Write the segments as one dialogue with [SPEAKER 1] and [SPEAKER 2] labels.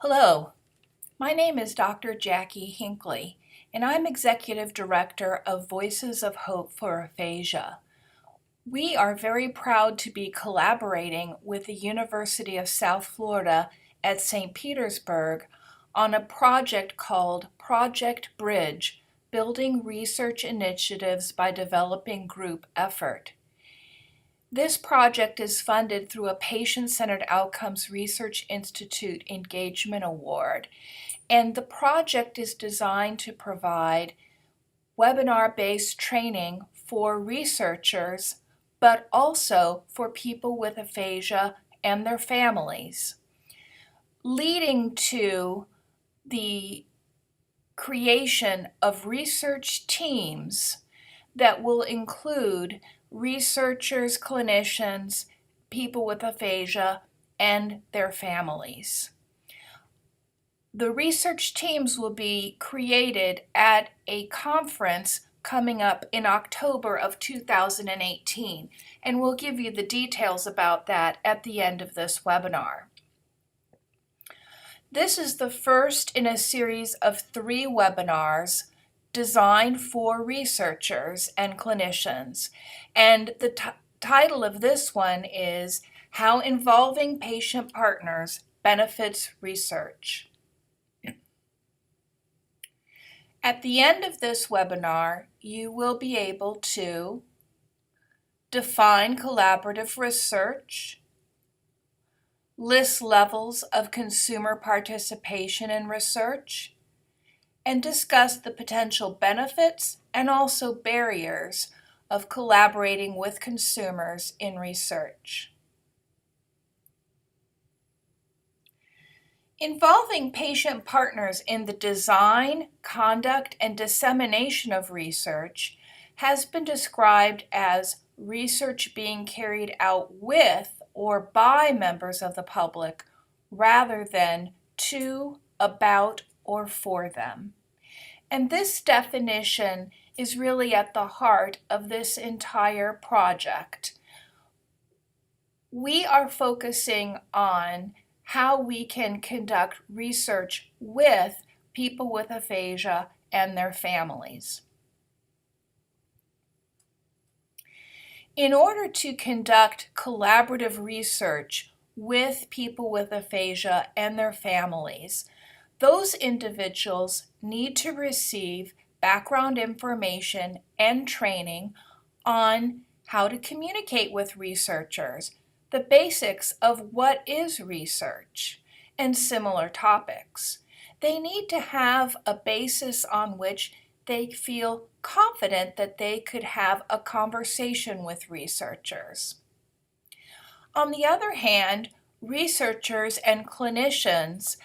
[SPEAKER 1] Hello, my name is Dr. Jackie Hinckley, and I'm Executive Director of Voices of Hope for Aphasia. We are very proud to be collaborating with the University of South Florida at St. Petersburg on a project called Project Bridge, Building Research Initiatives by Developing Group Effort. This project is funded through a Patient-Centered Outcomes Research Institute Engagement Award, and the project is designed to provide webinar-based training for researchers, but also for people with aphasia and their families, leading to the creation of research teams that will include researchers, clinicians, people with aphasia, and their families. The research teams will be created at a conference coming up in October of 2018, and we'll give you the details about that at the end of this webinar. This is the first in a series of 3 webinars designed for researchers and clinicians, and the title of this one is How Involving Patient Partners Benefits Research. At the end of this webinar, you will be able to define collaborative research, list levels of consumer participation in research, and discuss the potential benefits and also barriers of collaborating with consumers in research. Involving patient partners in the design, conduct, and dissemination of research has been described as research being carried out with or by members of the public rather than to, about, or for them. And this definition is really at the heart of this entire project. We are focusing on how we can conduct research with people with aphasia and their families. In order to conduct collaborative research with people with aphasia and their families, those individuals need to receive background information and training on how to communicate with researchers, the basics of what is research, and similar topics. They need to have a basis on which they feel confident that they could have a conversation with researchers. On the other hand, researchers and clinicians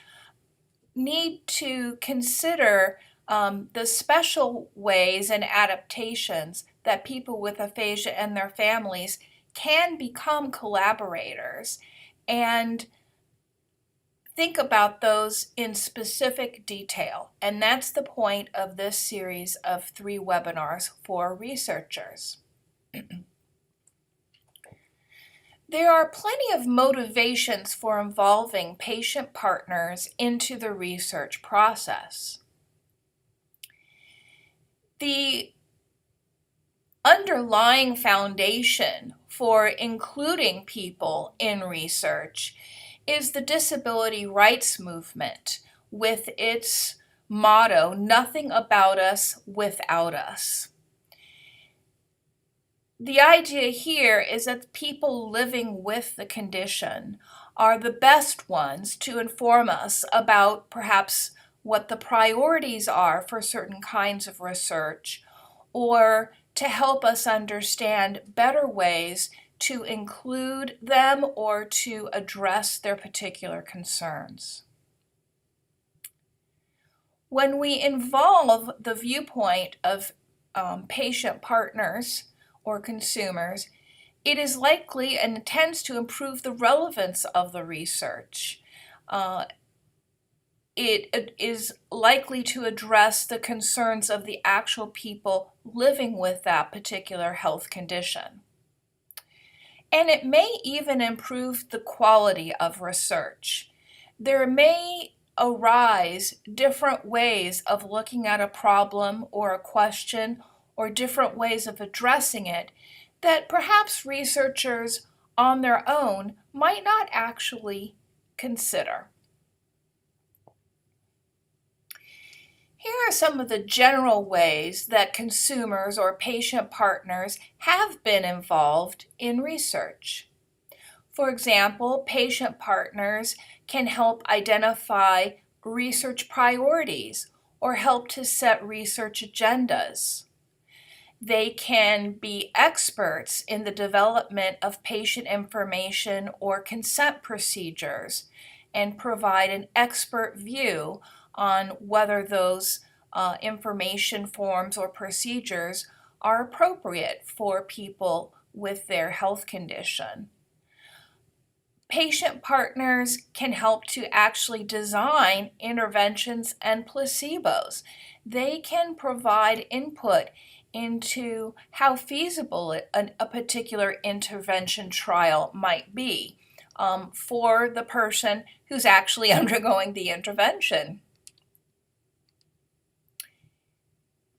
[SPEAKER 1] need to consider the special ways and adaptations that people with aphasia and their families can become collaborators, and think about those in specific detail. And that's the point of this series of 3 webinars for researchers. There are plenty of motivations for involving patient partners into the research process. The underlying foundation for including people in research is the disability rights movement with its motto, "Nothing about us without us." The idea here is that people living with the condition are the best ones to inform us about perhaps what the priorities are for certain kinds of research, or to help us understand better ways to include them or to address their particular concerns. When we involve the viewpoint of patient partners or consumers, it is likely and tends to improve the relevance of the research. It is likely to address the concerns of the actual people living with that particular health condition. And it may even improve the quality of research. There may arise different ways of looking at a problem or a question or different ways of addressing it that perhaps researchers on their own might not actually consider. Here are some of the general ways that consumers or patient partners have been involved in research. For example, patient partners can help identify research priorities or help to set research agendas. They can be experts in the development of patient information or consent procedures and provide an expert view on whether those information forms or procedures are appropriate for people with their health condition. Patient partners can help to actually design interventions and placebos. They can provide input into how feasible a particular intervention trial might be for the person who's actually undergoing the intervention.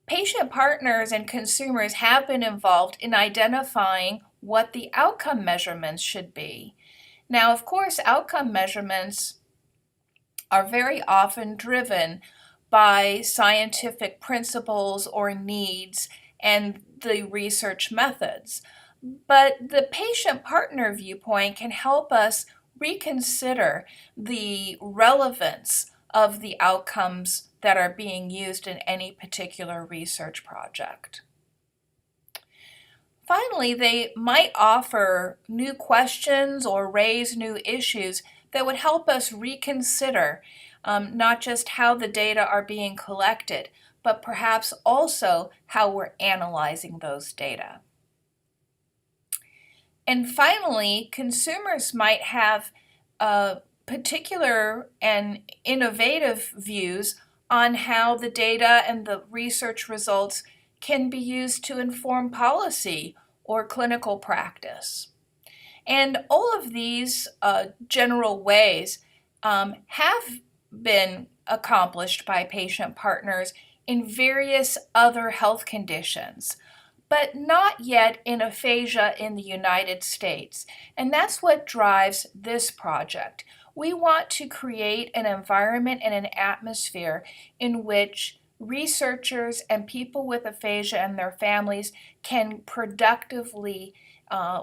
[SPEAKER 1] Patient partners and consumers have been involved in identifying what the outcome measurements should be. Now, of course, outcome measurements are very often driven by scientific principles or needs and the research methods. But the patient partner viewpoint can help us reconsider the relevance of the outcomes that are being used in any particular research project. Finally, they might offer new questions or raise new issues that would help us reconsider not just how the data are being collected, but perhaps also how we're analyzing those data. And finally, consumers might have particular and innovative views on how the data and the research results can be used to inform policy or clinical practice. And all of these general ways have been accomplished by patient partners in various other health conditions, but not yet in aphasia in the United States. And that's what drives this project. We want to create an environment and an atmosphere in which researchers and people with aphasia and their families can productively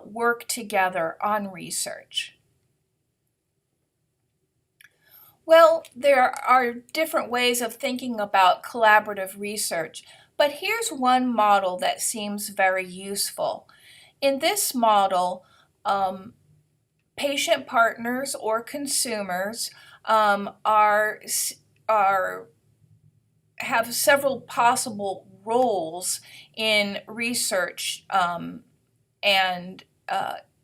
[SPEAKER 1] work together on research. Well, there are different ways of thinking about collaborative research, but here's one model that seems very useful. In this model, patient partners or consumers have several possible roles in research and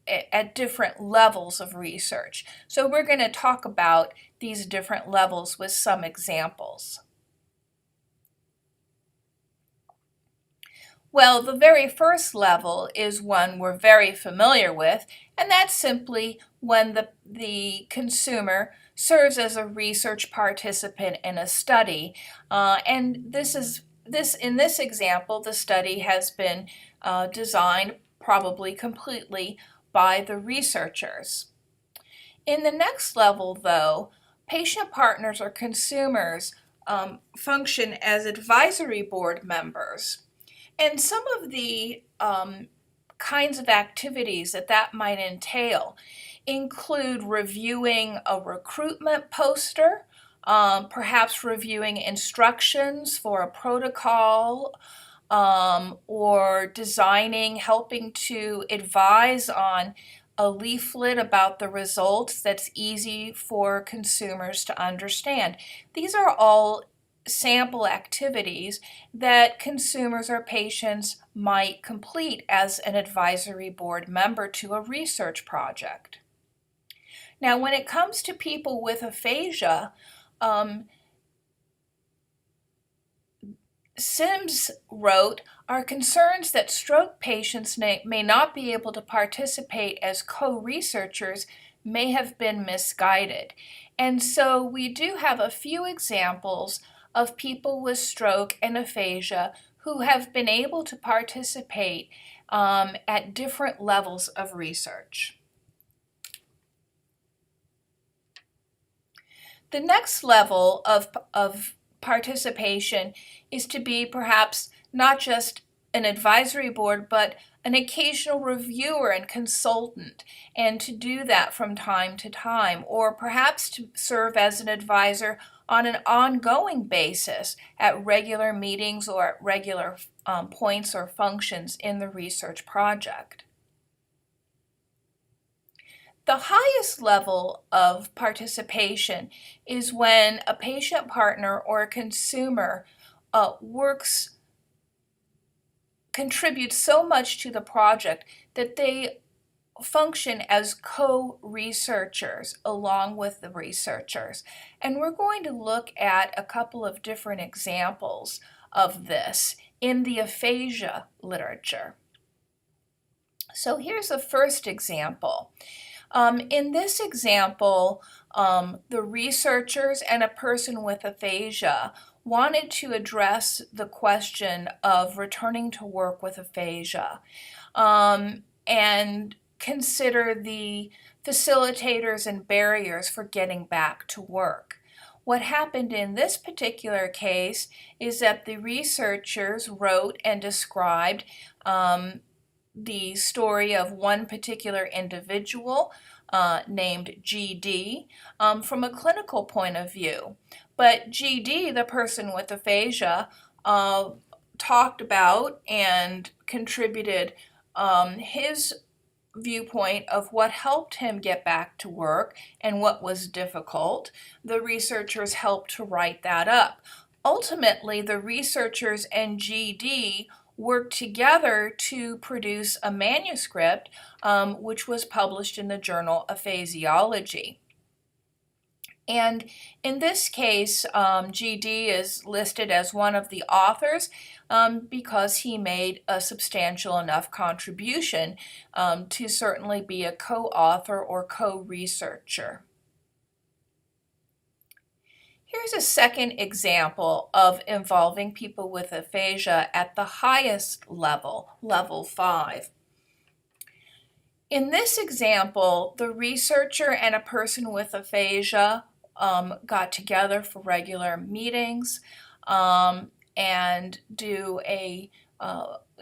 [SPEAKER 1] at different levels of research. So we're going to talk about these different levels with some examples. Well, the very first level is one we're very familiar with, and that's simply when the consumer serves as a research participant in a study. And in this example, the study has been designed probably completely by the researchers. In the next level, though, patient partners or consumers function as advisory board members. And some of the kinds of activities that might entail include reviewing a recruitment poster, perhaps reviewing instructions for a protocol, or helping to advise on a leaflet about the results that's easy for consumers to understand. These are all sample activities that consumers or patients might complete as an advisory board member to a research project. Now, when it comes to people with aphasia, Sims wrote, "Our concerns that stroke patients may not be able to participate as co-researchers may have been misguided." And so we do have a few examples of people with stroke and aphasia who have been able to participate at different levels of research. The next level of participation is to be perhaps not just an advisory board, but an occasional reviewer and consultant, and to do that from time to time, or perhaps to serve as an advisor on an ongoing basis at regular meetings or at regular points or functions in the research project. The highest level of participation is when a patient partner or a consumer contributes so much to the project that they function as co-researchers along with the researchers. And we're going to look at a couple of different examples of this in the aphasia literature. So here's the first example. In this example, the researchers and a person with aphasia wanted to address the question of returning to work with aphasia and consider the facilitators and barriers for getting back to work. What happened in this particular case is that the researchers wrote and described the story of one particular individual named GD from a clinical point of view. But GD, the person with aphasia, talked about and contributed his viewpoint of what helped him get back to work and what was difficult. The researchers helped to write that up. Ultimately, the researchers and GD worked together to produce a manuscript which was published in the journal Aphasiology. And in this case, GD is listed as one of the authors because he made a substantial enough contribution to certainly be a co-author or co-researcher. Here's a second example of involving people with aphasia at the highest level, level 5. In this example, the researcher and a person with aphasia got together for regular meetings and do a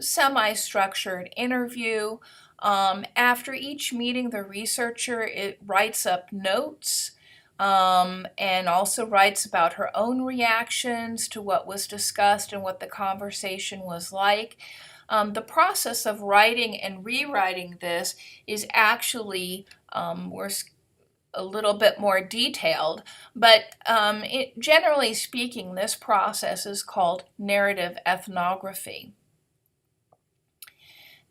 [SPEAKER 1] semi-structured interview. After each meeting, the researcher writes up notes and also writes about her own reactions to what was discussed and what the conversation was like. The process of writing and rewriting this is actually a little bit more detailed, but generally speaking, this process is called narrative ethnography.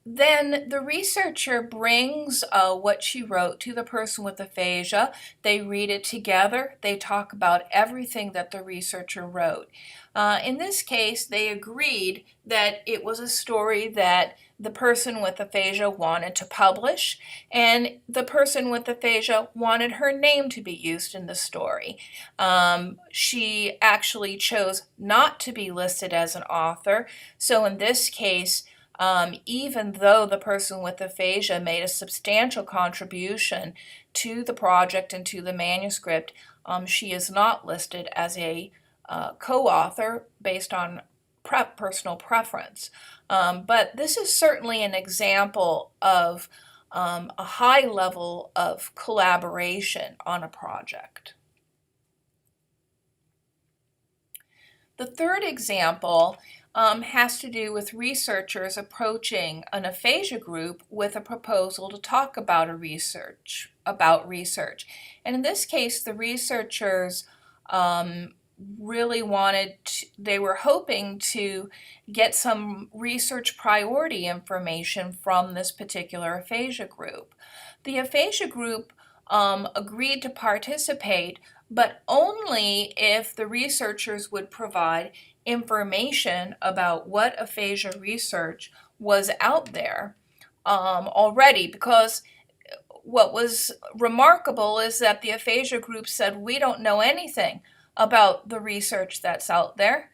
[SPEAKER 1] Then the researcher brings what she wrote to the person with aphasia. They read it together. They talk about everything that the researcher wrote. In this case, they agreed that it was a story that the person with aphasia wanted to publish, and the person with aphasia wanted her name to be used in the story. She actually chose not to be listed as an author, so in this case, even though the person with aphasia made a substantial contribution to the project and to the manuscript, she is not listed as a co-author based on personal preference. But this is certainly an example of a high level of collaboration on a project. The third example has to do with researchers approaching an aphasia group with a proposal to talk about research. And in this case, the researchers really they were hoping to get some research priority information from this particular aphasia group. The aphasia group agreed to participate, but only if the researchers would provide information about what aphasia research was out there already, because what was remarkable is that the aphasia group said, we don't know anything about the research that's out there.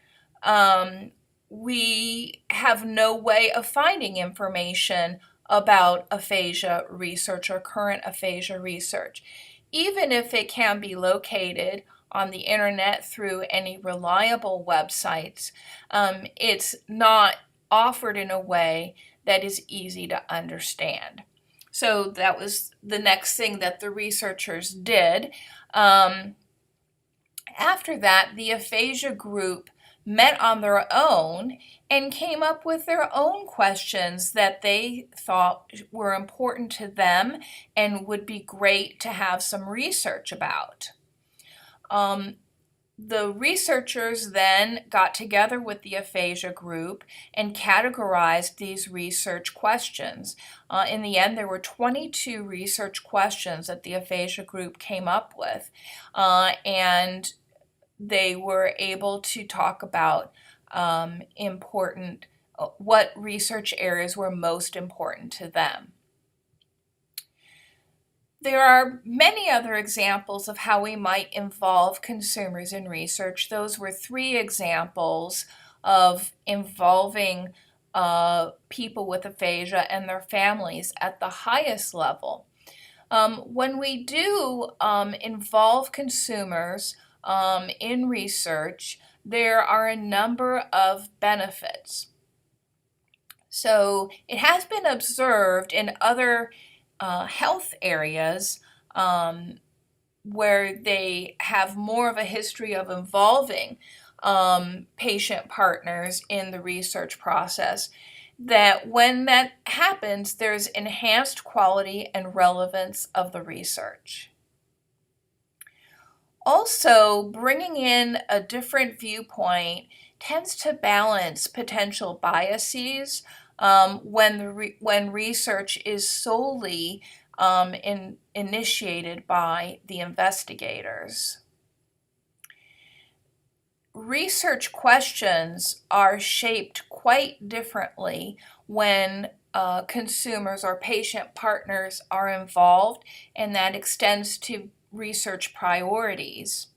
[SPEAKER 1] We have no way of finding information about aphasia research or current aphasia research. Even if it can be located on the internet through any reliable websites, it's not offered in a way that is easy to understand. So that was the next thing that the researchers did. After that, the aphasia group met on their own and came up with their own questions that they thought were important to them and would be great to have some research about. The researchers then got together with the aphasia group and categorized these research questions. In the end, there were 22 research questions that the aphasia group came up with, and they were able to talk about what research areas were most important to them. There are many other examples of how we might involve consumers in research. Those were 3 examples of involving people with aphasia and their families at the highest level. When we do involve consumers in research, there are a number of benefits. So it has been observed in other health areas where they have more of a history of involving patient partners in the research process, that when that happens, there's enhanced quality and relevance of the research. Also, bringing in a different viewpoint tends to balance potential biases when research is solely initiated by the investigators. Research questions are shaped quite differently when consumers or patient partners are involved, and that extends to research priorities.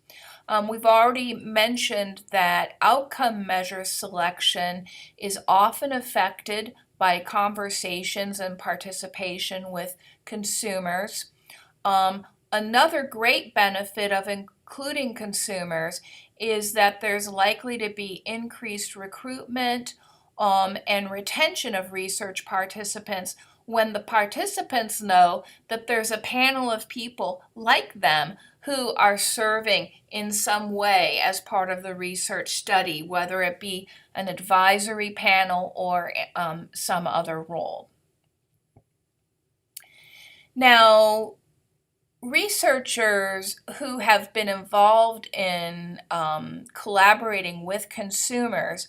[SPEAKER 1] We've already mentioned that outcome measure selection is often affected by conversations and participation with consumers. Another great benefit of including consumers is that there's likely to be increased recruitment and retention of research participants when the participants know that there's a panel of people like them who are serving in some way as part of the research study, whether it be an advisory panel or some other role. Now, researchers who have been involved in collaborating with consumers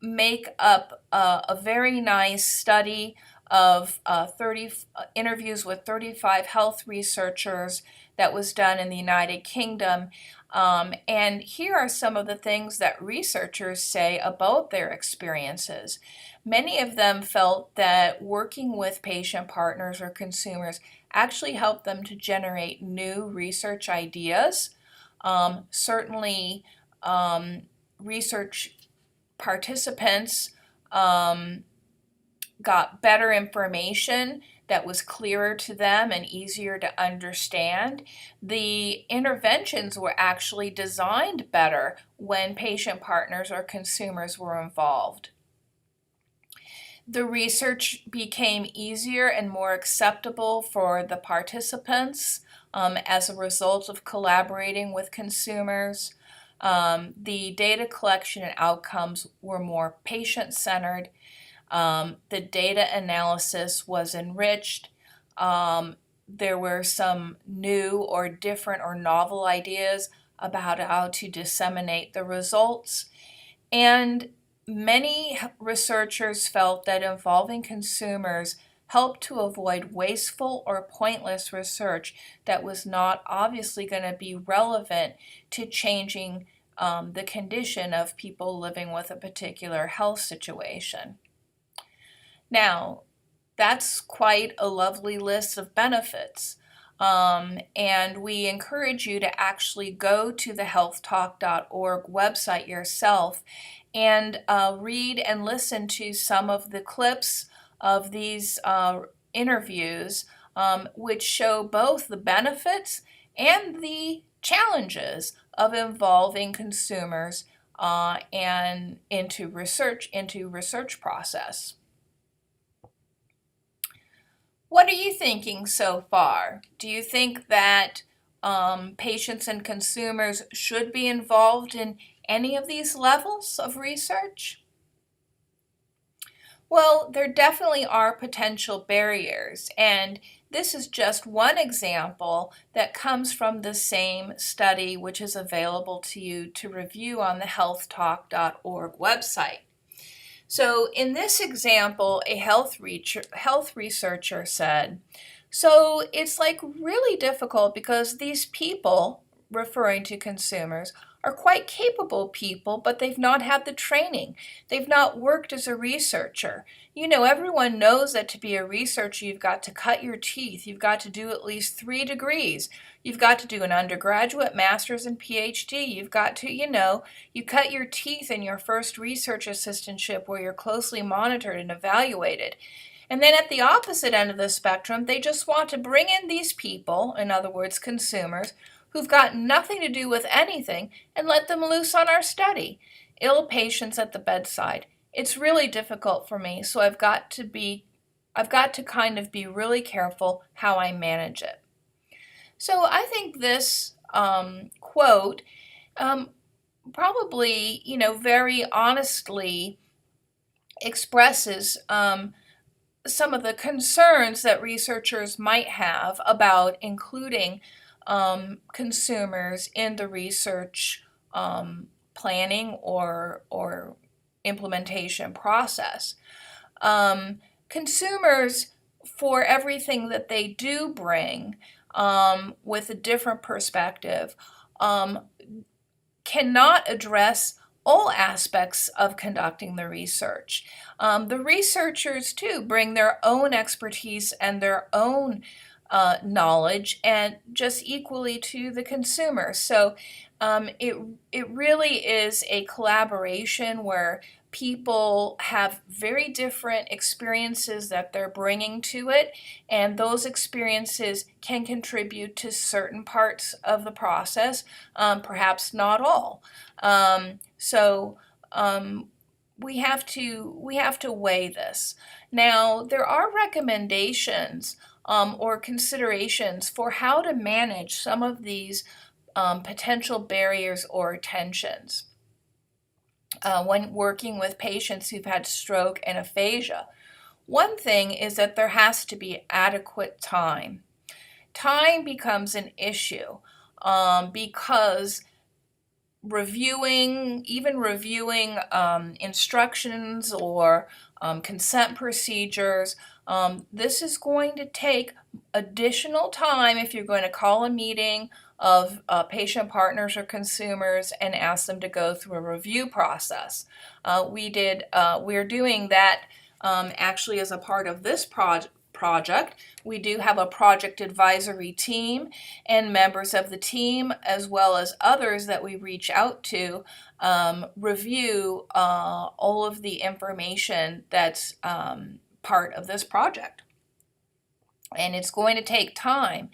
[SPEAKER 1] make up a very nice study of 30 interviews with 35 health researchers that was done in the United Kingdom. And here are some of the things that researchers say about their experiences. Many of them felt that working with patient partners or consumers actually helped them to generate new research ideas. Certainly, research participants got better information that was clearer to them and easier to understand. The interventions were actually designed better when patient partners or consumers were involved. The research became easier and more acceptable for the participants as a result of collaborating with consumers. The data collection and outcomes were more patient-centered. The data analysis was enriched. There were some new or different or novel ideas about how to disseminate the results. And many researchers felt that involving consumers helped to avoid wasteful or pointless research that was not obviously going to be relevant to changing the condition of people living with a particular health situation. Now, that's quite a lovely list of benefits. And we encourage you to actually go to the healthtalk.org website yourself and read and listen to some of the clips of these interviews, which show both the benefits and the challenges of involving consumers and into research process. What are you thinking so far? Do you think that patients and consumers should be involved in any of these levels of research? Well, there definitely are potential barriers, and this is just one example that comes from the same study, which is available to you to review on the healthtalk.org website. So in this example, a health researcher said, so it's like really difficult because these people, referring to consumers, are quite capable people, but they've not had the training. They've not worked as a researcher. You know, everyone knows that to be a researcher, you've got to cut your teeth. You've got to do at least 3 degrees. You've got to do an undergraduate, master's, and PhD. You've got to, you cut your teeth in your first research assistantship where you're closely monitored and evaluated. And then at the opposite end of the spectrum, they just want to bring in these people, in other words, consumers, who've got nothing to do with anything, and let them loose on our study. Ill patients at the bedside. It's really difficult for me, so I've got to kind of be really careful how I manage it. So I think this quote probably, very honestly expresses some of the concerns that researchers might have about including consumers in the research planning or implementation process. Consumers, for everything that they do bring with a different perspective, cannot address all aspects of conducting the research. The researchers, too, bring their own expertise and their own knowledge, and just equally to the consumer. So it really is a collaboration where people have very different experiences that they're bringing to it, and those experiences can contribute to certain parts of the process, perhaps not all. We have to weigh this. Now, there are recommendations or considerations for how to manage some of these potential barriers or tensions when working with patients who've had stroke and aphasia. One thing is that there has to be adequate time. Time becomes an issue because reviewing instructions or consent procedures, this is going to take additional time if you're going to call a meeting of patient partners or consumers and ask them to go through a review process. We're doing that actually as a part of this project. We do have a project advisory team, and members of the team, as well as others that we reach out to, review all of the information that's part of this project. And it's going to take time.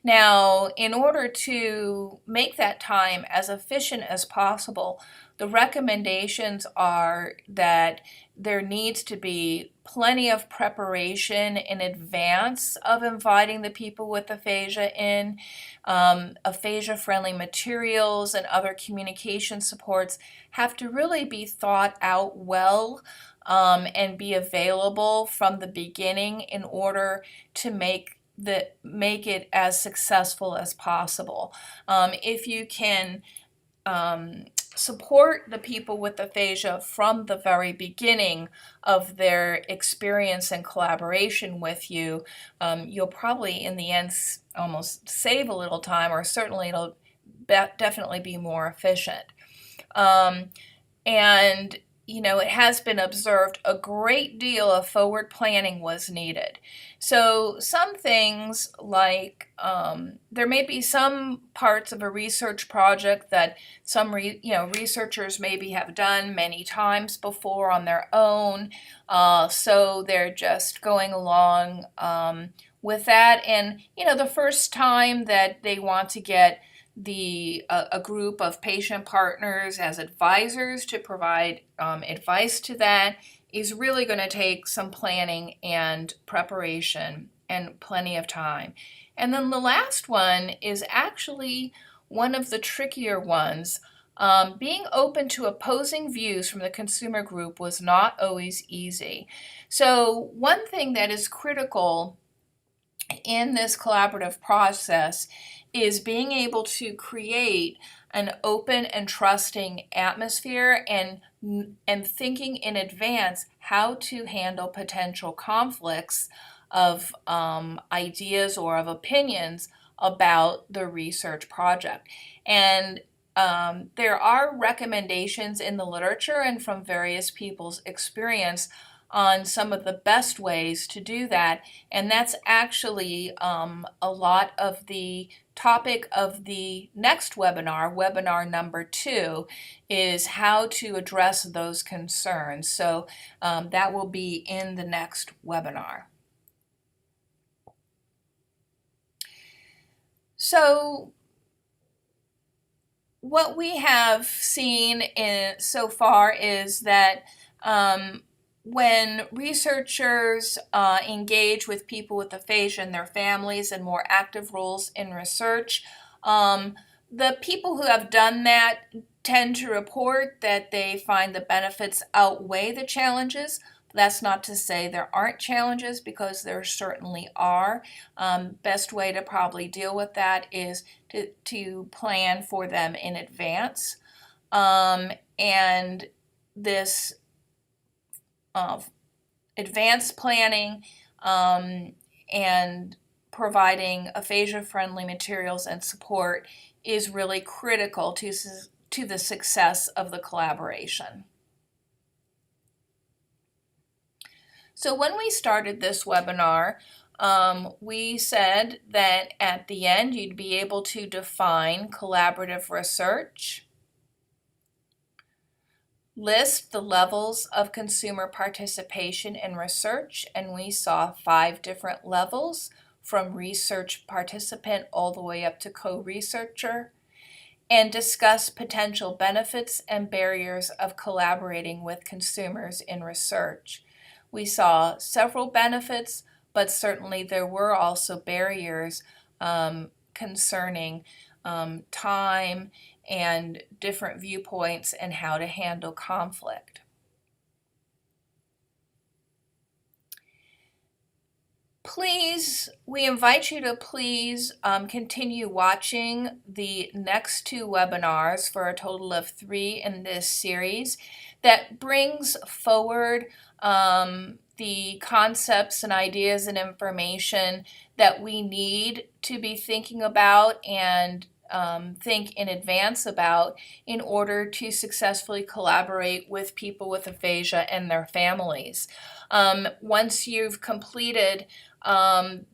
[SPEAKER 1] Now, in order to make that time as efficient as possible, the recommendations are that there needs to be plenty of preparation in advance of inviting the people with aphasia in. Aphasia-friendly materials and other communication supports have to really be thought out well and be available from the beginning in order to make it as successful as possible. If you can support the people with aphasia from the very beginning of their experience and collaboration with you, you'll probably in the end almost save a little time, or certainly it'll definitely be more efficient. And it has been observed a great deal of forward planning was needed. So some things like there may be some parts of a research project that some researchers maybe have done many times before on their own, so they're just going along with that. And the first time that they want to get a group of patient partners as advisors to provide advice to that is really going to take some planning and preparation and plenty of time. And then the last one is actually one of the trickier ones. Being open to opposing views from the consumer group was not always easy. So one thing that is critical in this collaborative process is being able to create an open and trusting atmosphere and thinking in advance how to handle potential conflicts of ideas or of opinions about the research project. And there are recommendations in the literature and from various people's experience on some of the best ways to do that, and that's actually a lot of the topic of the next webinar, webinar number 2, is how to address those concerns. So that will be in the next webinar. So what we have seen so far is that when researchers engage with people with aphasia and their families and more active roles in research, the people who have done that tend to report that they find the benefits outweigh the challenges. That's not to say there aren't challenges, because there certainly are. Best way to probably deal with that is to plan for them in advance. And this advanced planning and providing aphasia-friendly materials and support is really critical to the success of the collaboration. So when we started this webinar, we said that at the end you'd be able to define collaborative research, list the levels of consumer participation in research, and we saw 5 different levels, from research participant all the way up to co-researcher, and discuss potential benefits and barriers of collaborating with consumers in research. We saw several benefits, but certainly there were also barriers concerning time and different viewpoints and how to handle conflict. We invite you to please continue watching the next 2 webinars, for a total of 3 in this series, that brings forward the concepts and ideas and information that we need to be thinking about and think in advance about in order to successfully collaborate with people with aphasia and their families. Once you've completed this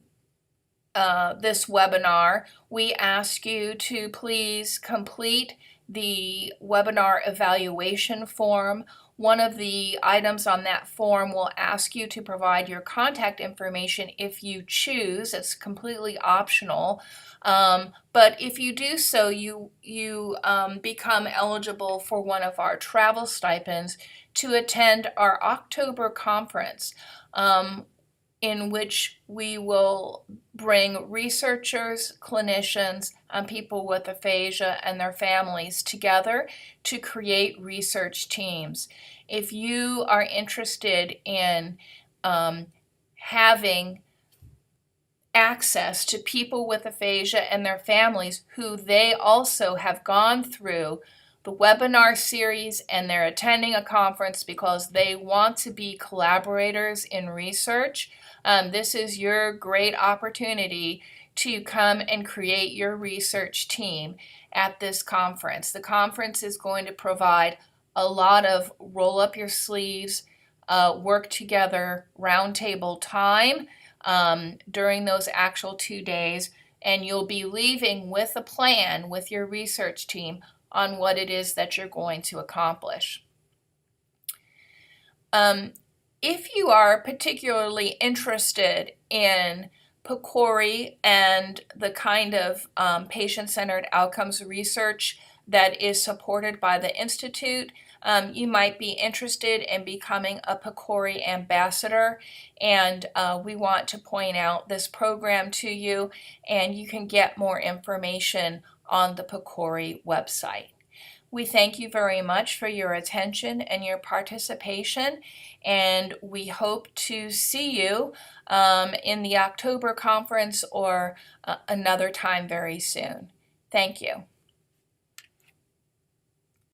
[SPEAKER 1] webinar, we ask you to please complete the webinar evaluation form. One of the items on that form will ask you to provide your contact information if you choose. It's completely optional. But if you do so, you become eligible for one of our travel stipends to attend our October conference, in which we will bring researchers, clinicians, and people with aphasia and their families together to create research teams. If you are interested in having access to people with aphasia and their families who they also have gone through the webinar series and they're attending a conference because they want to be collaborators in research, this is your great opportunity to come and create your research team at this conference. The conference is going to provide a lot of roll up your sleeves, work together, roundtable time during those actual 2 days, and you'll be leaving with a plan with your research team on what it is that you're going to accomplish. If you are particularly interested in PCORI and the kind of patient-centered outcomes research that is supported by the Institute, you might be interested in becoming a PCORI ambassador, and we want to point out this program to you, and you can get more information on the PCORI website. We thank you very much for your attention and your participation, and we hope to see you in the October conference or another time very soon. Thank you.